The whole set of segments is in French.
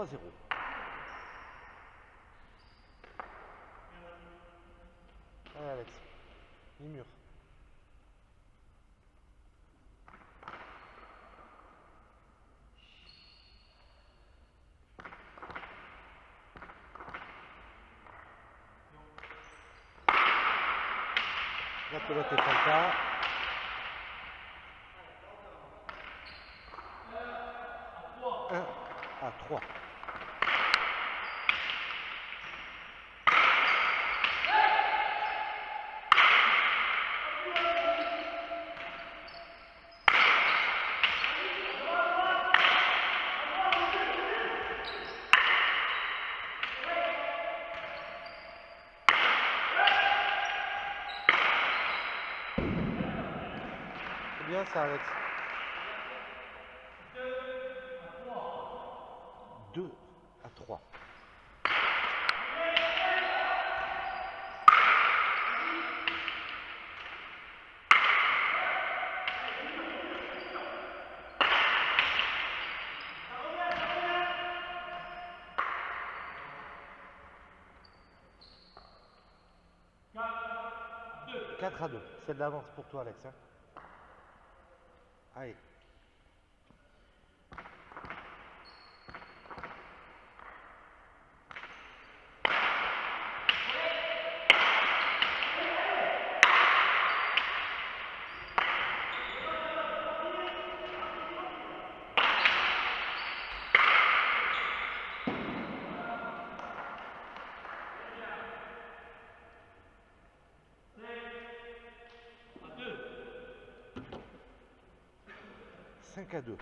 3-0. Allez Alex, mi-mur. La pelote est Fanta. À 3. C'est bien ça Alex. 2-3. Quatre à 2. C'est de l'avance pour toi Alex. Hein. Allez. Cinq à 2.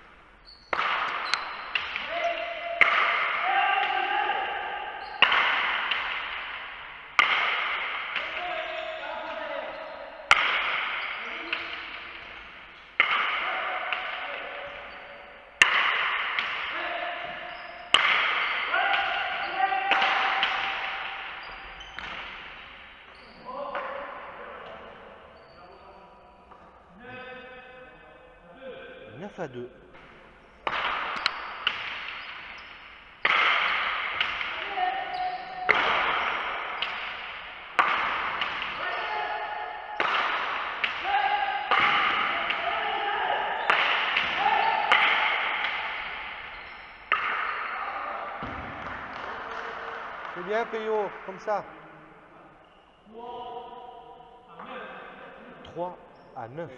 Neuf à 2. C'est bien Péo, comme ça. 3 à 9.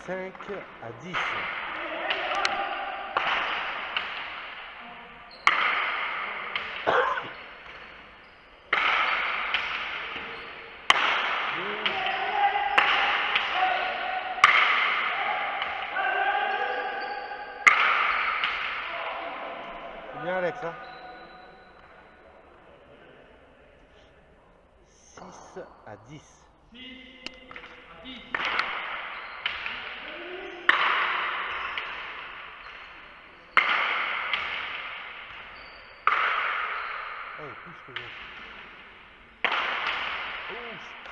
Cinq à 10. C'est bien Alex, hein. 6 à 10. Allez, plus que je...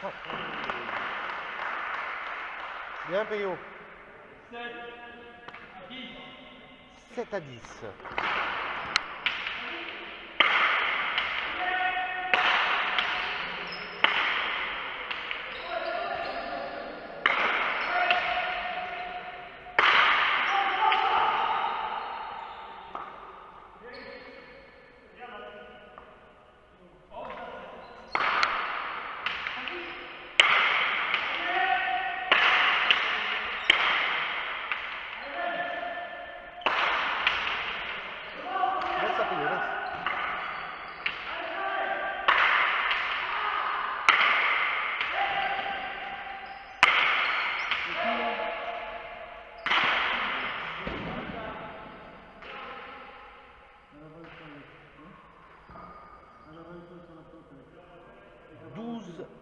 Oh, bien Péo. 7 à 10.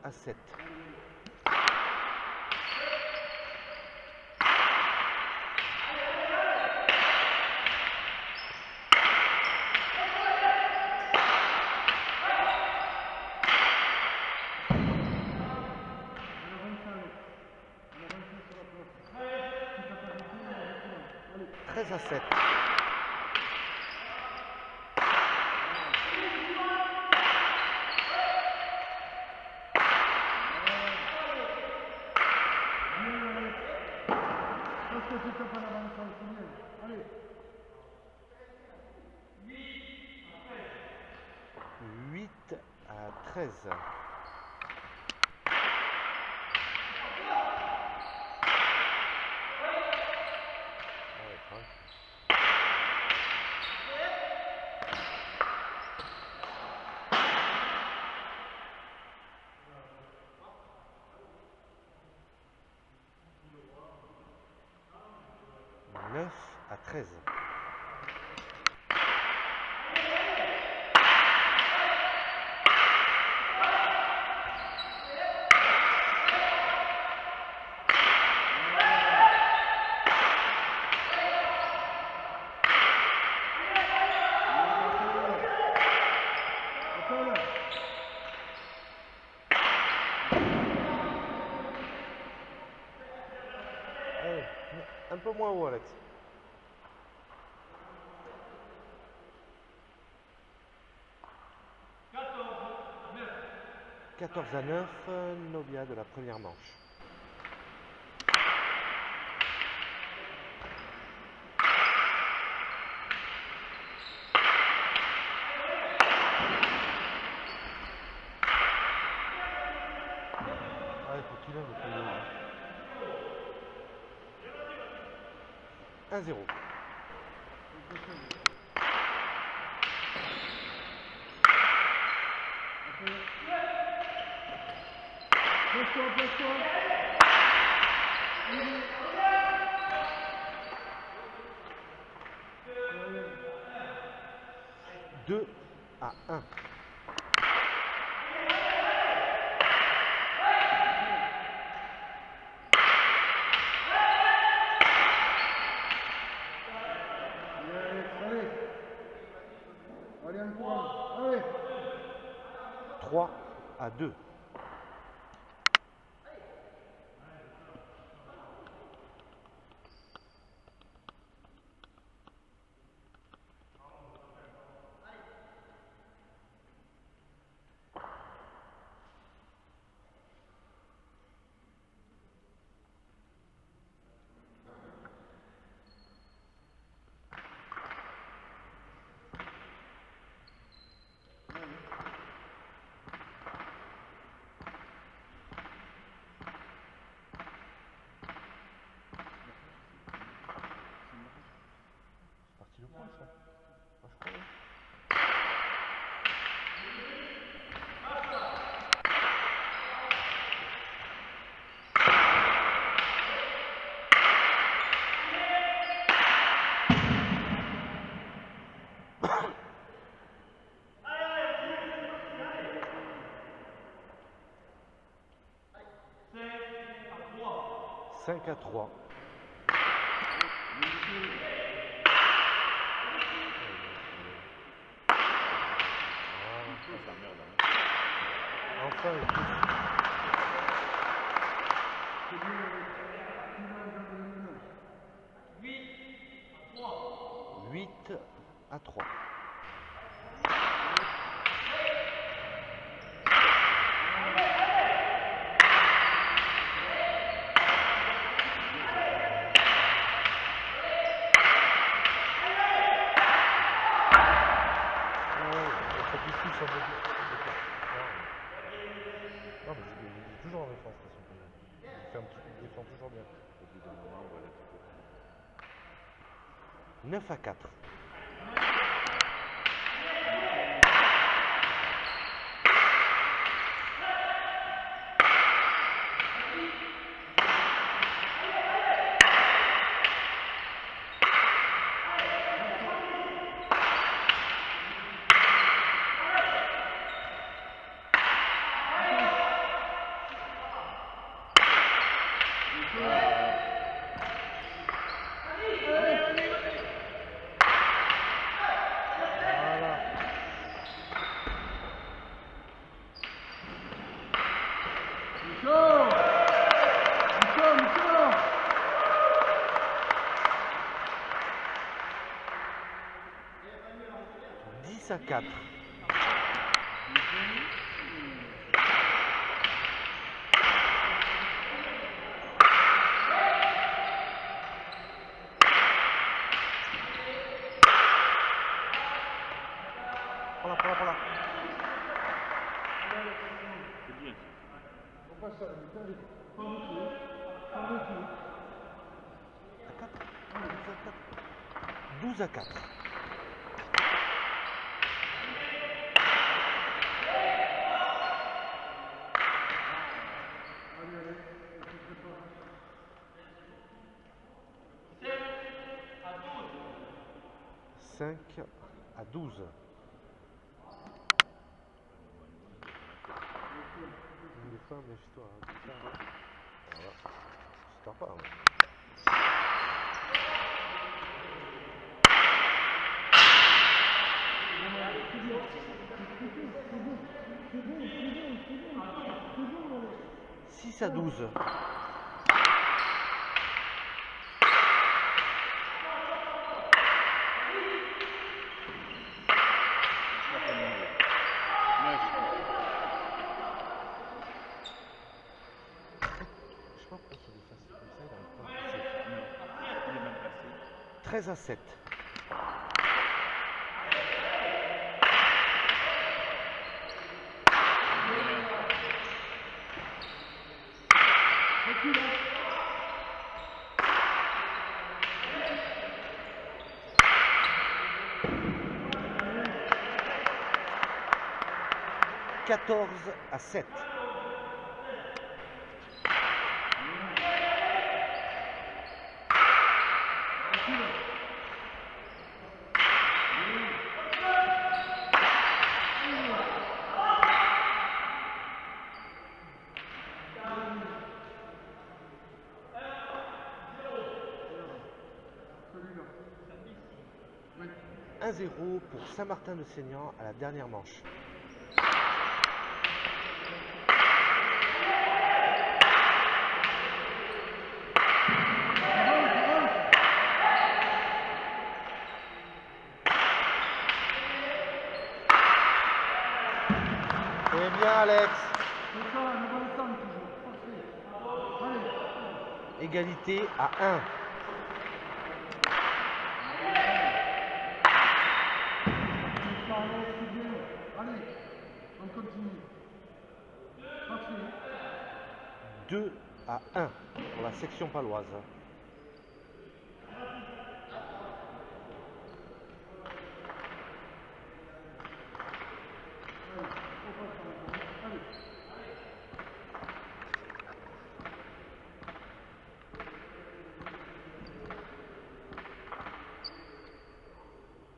À 7. 13-7. Allez. 8-13. Neuf à 13. Allez, un peu moins haut, Alex. 14-9, Novia de la première manche. Ah, il faut qu'il aille le plus haut. 1-0. Place-toi. 2-1. Allez, Antoine. Allez. 3-2. C'est parti le point, ça. Moi, je crois. 5-3. Enfin, il pousse. 8-3. Non, mais il est toujours en défense, de toute façon. Il défend toujours bien. Au bout d'un moment, on va l'être. 9-4. 4. Prends-la. C'est bien. On passe à la mi-temps, allez. Prends le pied. Prends le pied. 12 à 4. Allez, allez. On se prépare. 5 à 12. Des fois, méfie-toi. Hein, comme ça, hein. Voilà. Je t'en parle. « 6 à 12. » Je sais pas pourquoi c'est des faces comme ça, il n'arrive pas à passer. Non, il est mal passé. 13 à 7. « 14 à 7. » Celui-là. Oui. 1-0 pour Saint-Martin-de-Seignan à la dernière manche. C'est bien, Alex. C'est ça, on va descendre toujours. Parfait. Allez. Égalité à 1. C'est bien. Allez. On continue. Parfait. 2 à 1 pour la section paloise. Allez.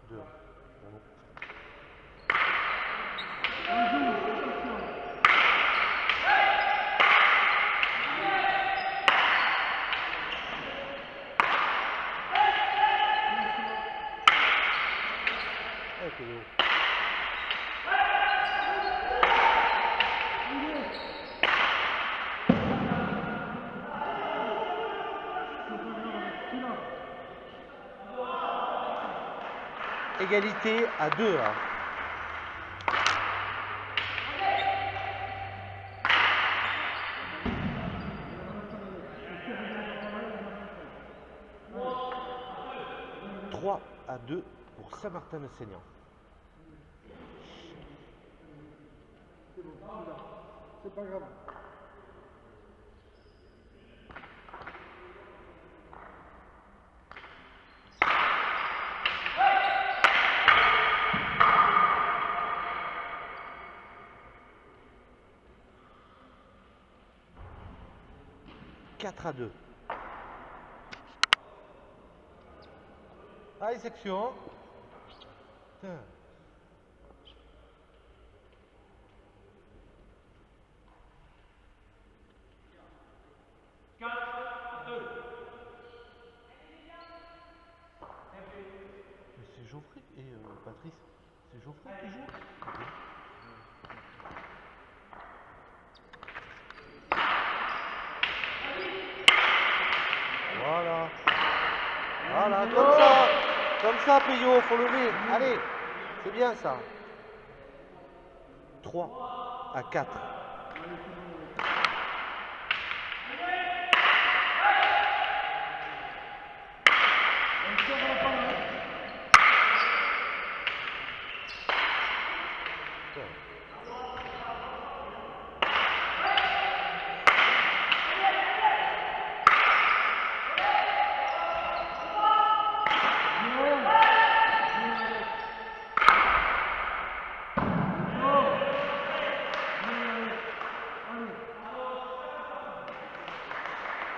2. Égalité à 2 là. « 3 à 2 pour Saint-Martin-de-Seignan. » C'est bon, celui-là. C'est pas grave. « 4 à 2. » Allez, section. Putain. Mais c'est Geoffrey et Patrice. C'est Geoffrey qui joue. Voilà. Voilà, comme ça, Payot, faut lever. Allez, c'est bien ça. 3 à 4.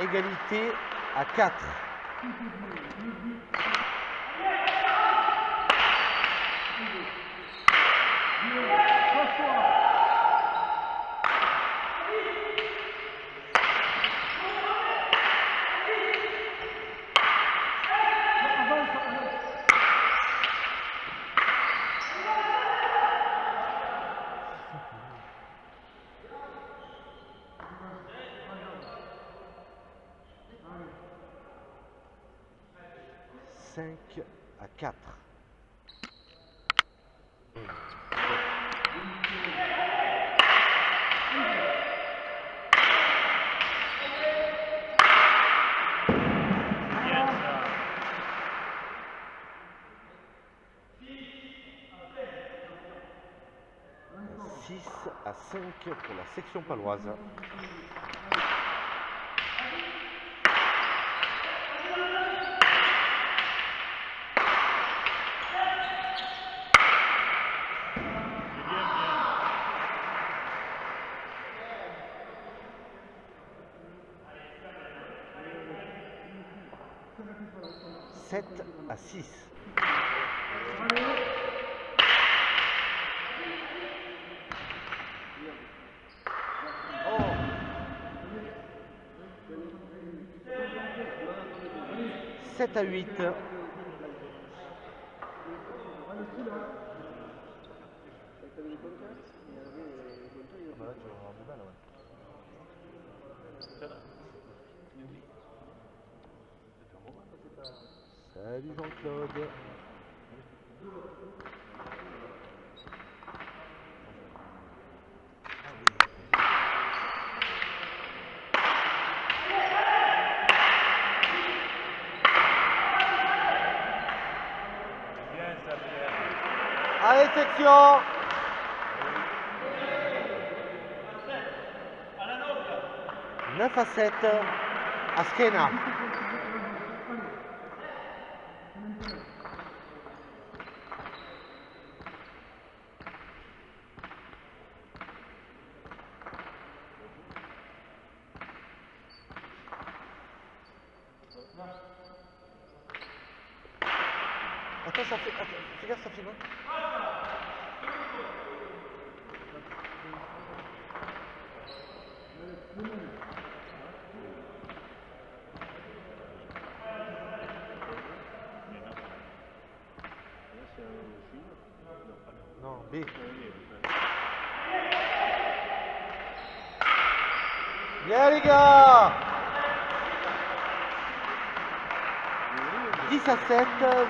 Égalité à 4. À 4. Bien ça. 6 à 5 pour la section paloise. C'est bien, bien. 7 à 6. Oh. 7 à 8. Ah bah là, tu vas avoir du mal, ouais. Ça va. Salut Jean-Claude. Bien ça, bien. Allez, section. 9 à 7. Askena. Attends, ça fait. Attends, fais gaffe, ça fait quoi? Non, B. Bien les gars. 10 à 7,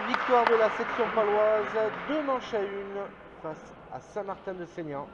victoire de la section paloise, 2 manches à 1 face à Saint-Martin-de-Seignan.